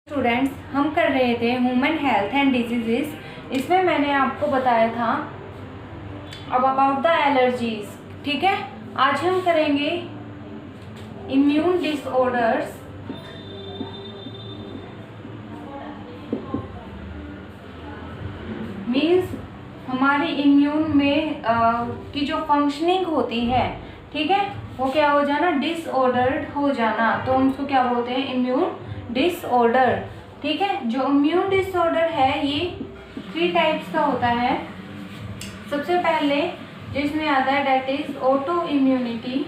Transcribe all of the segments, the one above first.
Students, हम कर रहे थे ह्यूमन हेल्थ एंड डिजीजेस। इसमें मैंने आपको बताया था अब अबाउट द एलर्जीज। ठीक है, आज हम करेंगे इम्यून डिसऑर्डर्स। मीन्स हमारी इम्यून में की जो फंक्शनिंग होती है, ठीक है, वो क्या हो जाना, डिसऑर्डर्ड हो जाना। तो हम उसको क्या बोलते हैं, इम्यून डिसऑर्डर। ठीक है, जो इम्यून डिसऑर्डर है ये 3 टाइप्स का होता है। सबसे पहले जिसमें आता है that is auto immunity.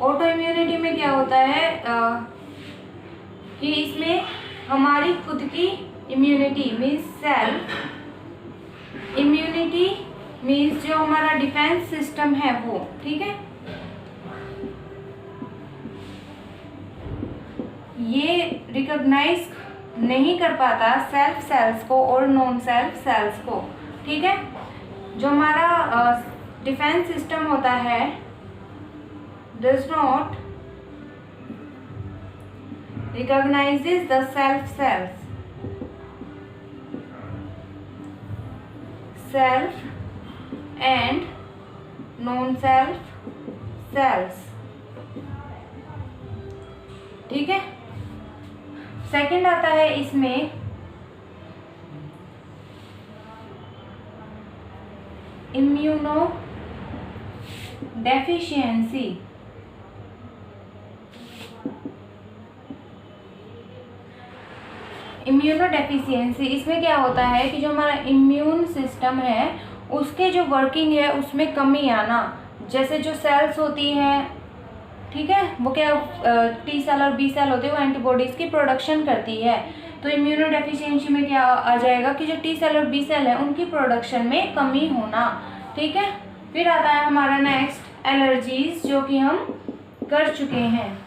Auto immunity में क्या होता है कि इसमें हमारी खुद की immunity means self immunity means जो हमारा डिफेंस सिस्टम है वो, ठीक है, ये रिकॉग्नाइज नहीं कर पाता सेल्फ सेल्स को और नॉन सेल्फ सेल्स को। ठीक है, जो हमारा डिफेंस सिस्टम होता है does not recognises the self cells, self and non self cells. ठीक है, सेकंड आता है इसमें इम्यूनो डेफिशिएंसी। इम्यूनो डेफिशिएंसी इसमें क्या होता है कि जो हमारा इम्यून सिस्टम है उसके जो वर्किंग है उसमें कमी आना। जैसे जो सेल्स होती है, ठीक है, वो क्या टी सेल और बी सेल होते हैं, वो एंटीबॉडीज की प्रोडक्शन करती है। तो इम्यूनो डेफिशिएंसी में क्या आ जाएगा कि जो टी सेल और बी सेल है उनकी प्रोडक्शन में कमी होना। ठीक है, फिर आता है हमारा नेक्स्ट एलर्जीज, जो कि हम कर चुके हैं।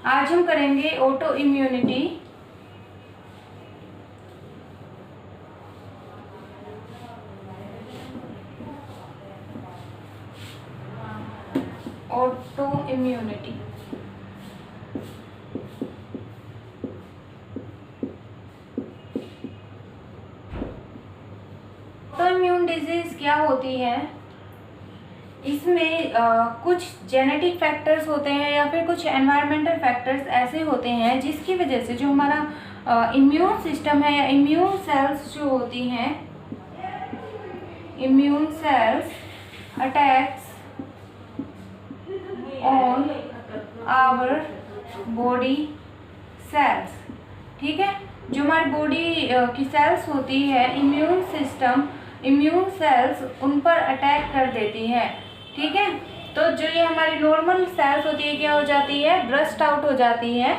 आज हम करेंगे auto immunity. Auto immunity auto immune disease क्या होती है, इसमें कुछ जेनेटिक फैक्टर्स होते हैं या फिर कुछ एनवायरमेंटल फैक्टर्स ऐसे होते हैं जिसकी वजह से जो हमारा इम्यून सिस्टम है या इम्यून सेल्स जो होती हैं, immune cells attacks on our body cells. ठीक है, जो हमारी बॉडी की सेल्स होती है, इम्यून सिस्टम इम्यून सेल्स उन पर अटैक कर देती है। ठीक है, तो जो ये हमारी नॉर्मल सेल्स होती है क्या हो जाती है, ब्रस्ट आउट हो जाती है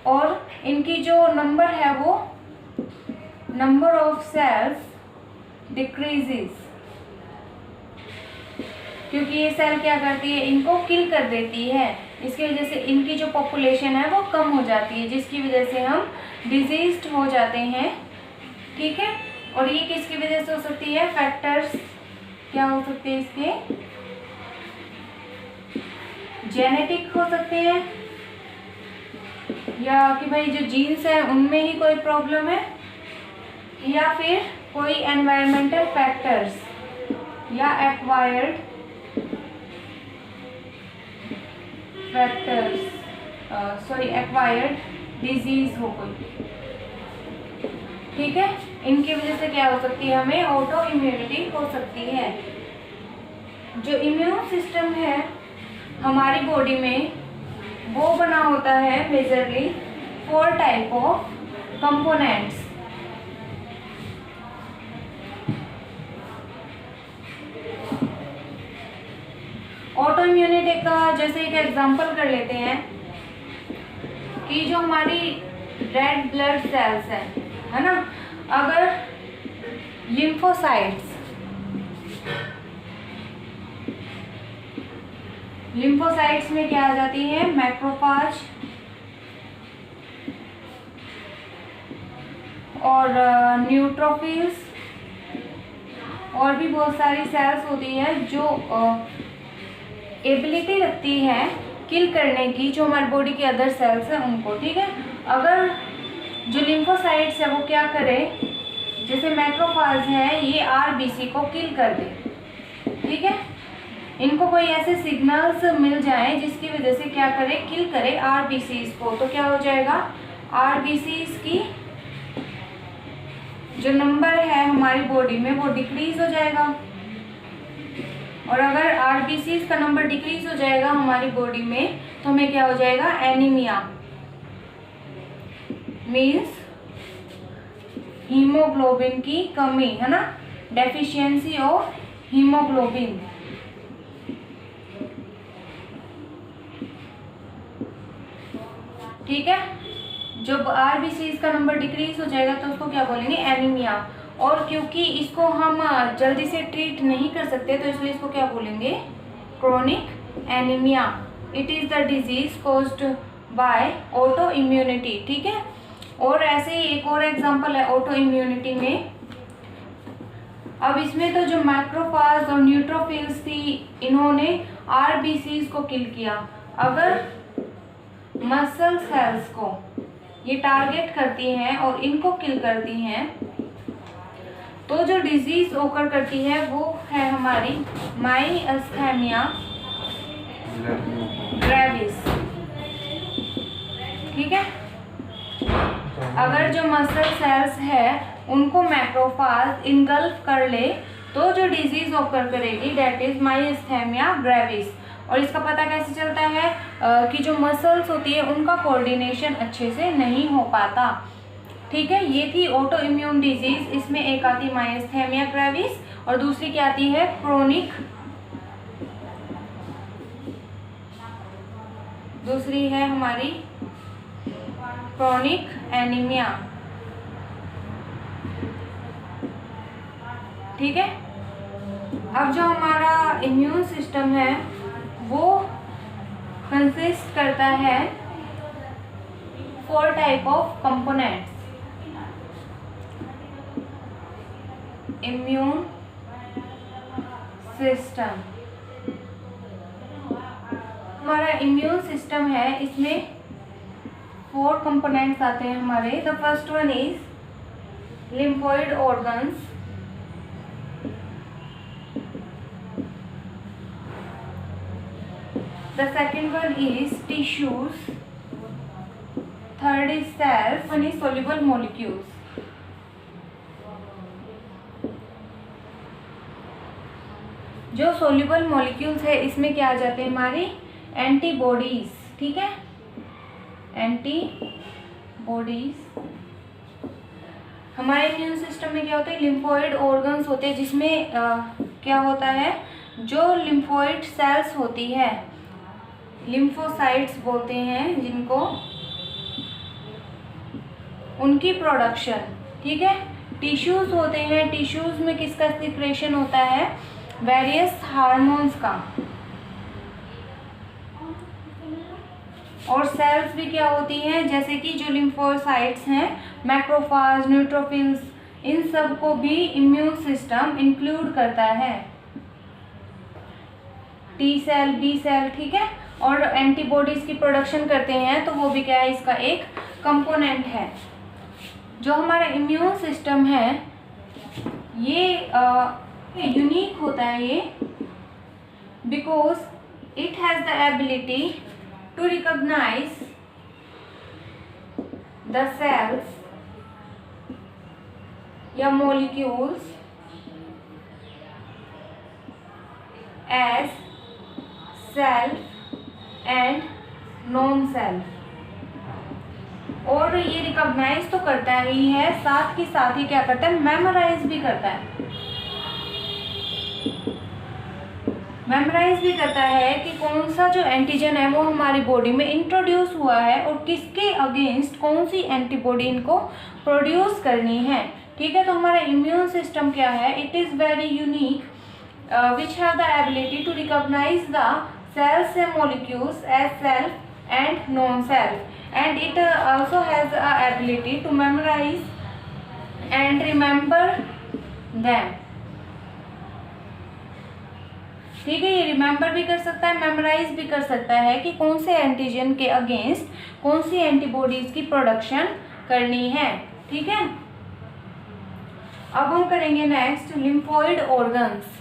और इनकी जो नंबर है वो नंबर ऑफ सेल्स डिक्रीजेस, क्योंकि ये सेल क्या करती है, इनको किल कर देती है। इसकी वजह से इनकी जो पॉपुलेशन है वो कम हो जाती है, जिसकी वजह से हम डिजीज्ड हो जाते हैं। ठीक है, और ये किसकी वजह से हो सकती है, फैक्टर्स क्या हो सकते हैं इसके, जेनेटिक हो सकते हैं या कि भाई जो जीन्स है उनमें ही कोई प्रॉब्लम है, या फिर कोई एनवायरमेंटल फैक्टर्स या एक्वायर्ड फैक्टर्स एक्वायर्ड डिजीज हो कोई। ठीक है, इनकी वजह से क्या हो सकती है, हमें ऑटो इम्यूनिटी हो सकती है। जो इम्यून सिस्टम है हमारी बॉडी में वो बना होता है majorly 4 type of components. Auto immunity का जैसे एक एग्जांपल कर लेते हैं कि जो हमारी रेड ब्लड सेल्स है ना, अगर लिम्फोसाइट्स में क्या आ जाती है, मैक्रोफाज और न्यूट्रोफिल्स और भी बहुत सारी सेल्स होती है जो एबिलिटी रखती है किल करने की जो हमारी बॉडी के अदर सेल्स हैं उनको, ठीक है। अगर जो लिम्फोसाइट्स है वो क्या करे, जैसे मैक्रोफाज है ये आरबीसी को किल कर दे, ठीक है। इनको कोई ऐसे सिग्नल्स मिल जाए जिसकी वजह से क्या करे, किल करे आरबीसीज को, तो क्या हो जाएगा, आरबीसीज की जो नंबर है हमारी बॉडी में वो डिक्रीज हो जाएगा। और अगर आरबीसीज का नंबर डिक्रीज हो जाएगा हमारी बॉडी में तो हमें क्या हो जाएगा, एनीमिया, मीन्स हीमोग्लोबिन की कमी, है ना, डेफिशिएंसी ऑफ हीमोग्लोबिन। ठीक है, जब आरबीसीज का नंबर डिक्रीज हो जाएगा तो उसको क्या बोलेंगे, एनीमिया। और क्योंकि इसको हम जल्दी से ट्रीट नहीं कर सकते तो इसलिए इसको क्या बोलेंगे, chronic anaemia. It is the disease caused by auto immunity, ठीक है। और ऐसे ही एक और एग्जांपल है ऑटो इम्यूनिटी में। अब इसमें तो जो मैक्रोफाज और न्यूट्रोफिल्स थी इन्होंने आरबीसीज को किल किया। अगर मसल सेल्स को ये टारगेट करती हैं और इनको किल करती हैं तो जो डिजीज ओकर करती है वो है हमारी माइअस्थेमिया ग्रेविस, ठीक है। अगर जो मसल सेल्स है उनको मैक्रोफाज इनगल्फ कर ले तो जो डिजीज ओकर करेगी डेट इज माइअस्थेमिया ग्रेविस। और इसका पता कैसे चलता है कि जो मसल्स होती है उनका कोऑर्डिनेशन अच्छे से नहीं हो पाता, ठीक है। ये थी ऑटो इम्यून डिजीज, इसमें एक आती है माइअस्थेमिया ग्रेविस और दूसरी क्या आती है, क्रोनिक, दूसरी है हमारी क्रोनिक एनीमिया, ठीक है। अब जो हमारा इम्यून सिस्टम है वो कंसिस्ट करता है 4 type of components. Immune system, हमारा इम्यून सिस्टम है इसमें 4 कंपोनेंट्स आते हैं हमारे। The first one is lymphoid organs, the second one is tissues, third is cells, one is soluble molecules। जो soluble molecules है इसमें क्या आ जाते हैं हमारी एंटीबॉडीज, ठीक है, एंटीबॉडीज। हमारे इम्यून सिस्टम में क्या होता है, लिम्फोइड ऑर्गन्स होते हैं जिसमें क्या होता है, जो लिम्फोइड सेल्स होती है, लिम्फोसाइट्स बोलते हैं जिनको, उनकी प्रोडक्शन, ठीक है। टिश्यूज होते हैं, टिश्यूज में किसका सिक्रेशन होता है, वेरियस हार्मोन्स का। और सेल्स भी क्या होती हैं, जैसे कि जो लिम्फोसाइट्स हैं, मैक्रोफाज, न्यूट्रोफिल्स, इन सब को भी इम्यून सिस्टम इंक्लूड करता है, टी सेल, बी सेल, ठीक है। और एंटीबॉडीज की प्रोडक्शन करते हैं तो वो भी क्या है, इसका एक कंपोनेंट है। जो हमारा इम्यून सिस्टम है ये यूनिक होता है ये, because it has the ability to recognise the cells या molecules as self and non self. और ये रिकॉग्नाइज तो करता ही है, साथ ही क्या करता है, मेमोराइज भी करता है। मेमोराइज भी करता है कि कौन सा जो एंटीजन है वो हमारी बॉडी में इंट्रोड्यूस हुआ है और किसके अगेंस्ट कौन सी एंटीबॉडी इनको प्रोड्यूस करनी है, ठीक है। तो हमारा इम्यून सिस्टम क्या है, it is very unique which have the ability to recognise the cells and molecules as self and non-self, and it also has a ability to memorize and remember them। ठीक है, ये remember भी कर सकता है, memorise भी कर सकता है कि कौन से एंटीजन के अगेंस्ट कौन सी एंटीबॉडीज की प्रोडक्शन करनी है। ठीक है, अब हम करेंगे नेक्स्ट लिम्फोइड ऑर्गन्स।